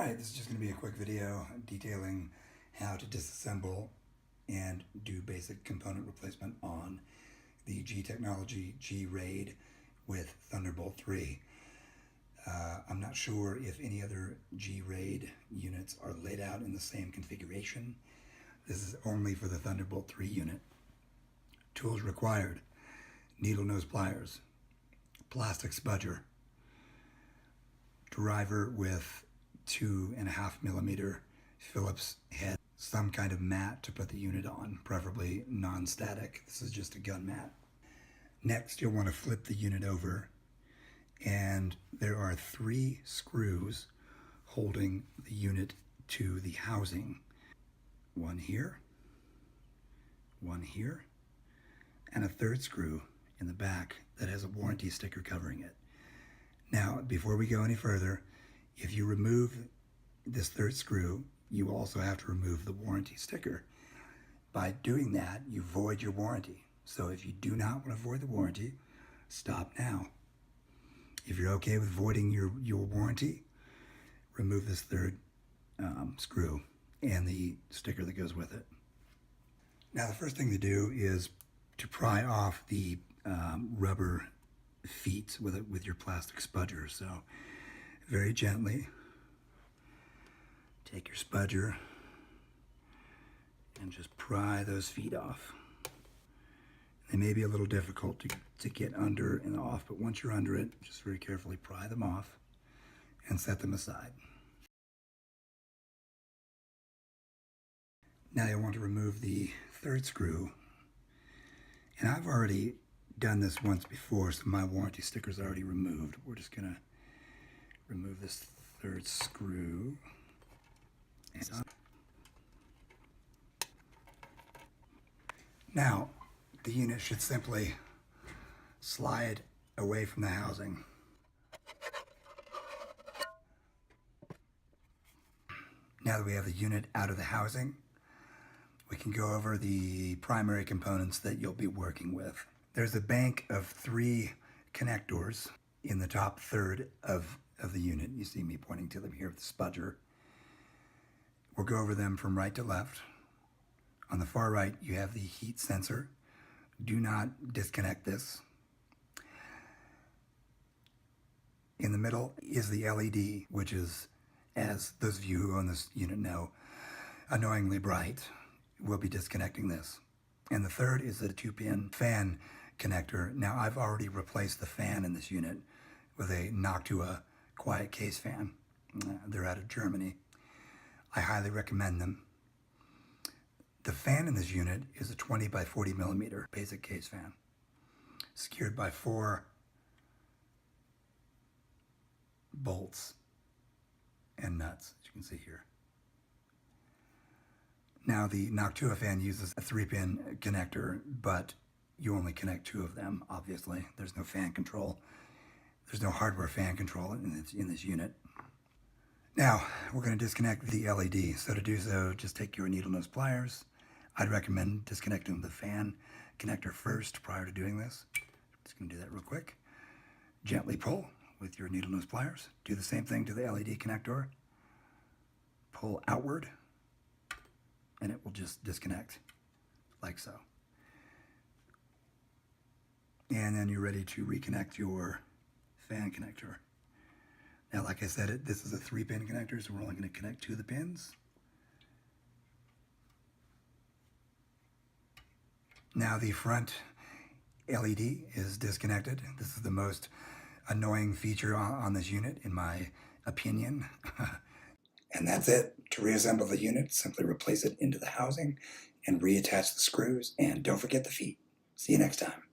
Alright, this is just going to be a quick video detailing how to disassemble and do basic component replacement on the G Technology G-Raid with Thunderbolt 3. I'm not sure if any other G-Raid units are laid out in the same configuration. This is only for the Thunderbolt 3 unit. Tools required: needle nose pliers, plastic spudger, driver with 2.5mm Phillips head, some kind of mat to put the unit on, preferably non-static. This is just a gun mat. Next, you'll want to flip the unit over, and there are 3 screws holding the unit to the housing. One here, and a third screw in the back that has a warranty sticker covering it. Now, before we go any further, if you remove this third screw, you also have to remove the warranty sticker. By doing that, you void your warranty. So if you do not want to void the warranty, stop now. If you're okay with voiding your warranty, remove this third screw and the sticker that goes with it. Now, the first thing to do is to pry off the rubber feet with your plastic spudger. So very gently take your spudger and just pry those feet off. They may be a little difficult to get under and off, but once you're under it, just very carefully pry them off and set them aside. Now you'll want to remove the third screw, and I've already done this once before, so my warranty sticker is already removed. We're just gonna remove this third screw. Now, the unit should simply slide away from the housing. Now that we have the unit out of the housing, we can go over the primary components that you'll be working with. There's a bank of 3 connectors in the top third of the unit. You see me pointing to them here with the spudger. We'll go over them from right to left. On the far right, you have the heat sensor. Do not disconnect this. In the middle is the LED, which is, as those of you who own this unit know, annoyingly bright. We'll be disconnecting this. And the third is a 2-pin fan connector. Now, I've already replaced the fan in this unit with a Noctua quiet case fan. They're out of Germany. I highly recommend them. The fan in this unit is a 20 by 40mm basic case fan, secured by 4 bolts and nuts, as you can see here. Now, the Noctua fan uses a 3-pin connector, but you only connect 2 of them, obviously. There's no fan control. There's no hardware fan control in this unit. Now, we're going to disconnect the LED. So to do so, just take your needle nose pliers. I'd recommend disconnecting the fan connector first prior to doing this. Just going to do that real quick. Gently pull with your needle nose pliers. Do the same thing to the LED connector. Pull outward, and it will just disconnect like so. And then you're ready to reconnect your fan connector. Now, like I said, this is a 3-pin connector, so we're only going to connect 2 of the pins. Now, the front LED is disconnected. This is the most annoying feature on this unit, in my opinion. And that's it. To reassemble the unit, simply replace it into the housing and reattach the screws. And don't forget the feet. See you next time.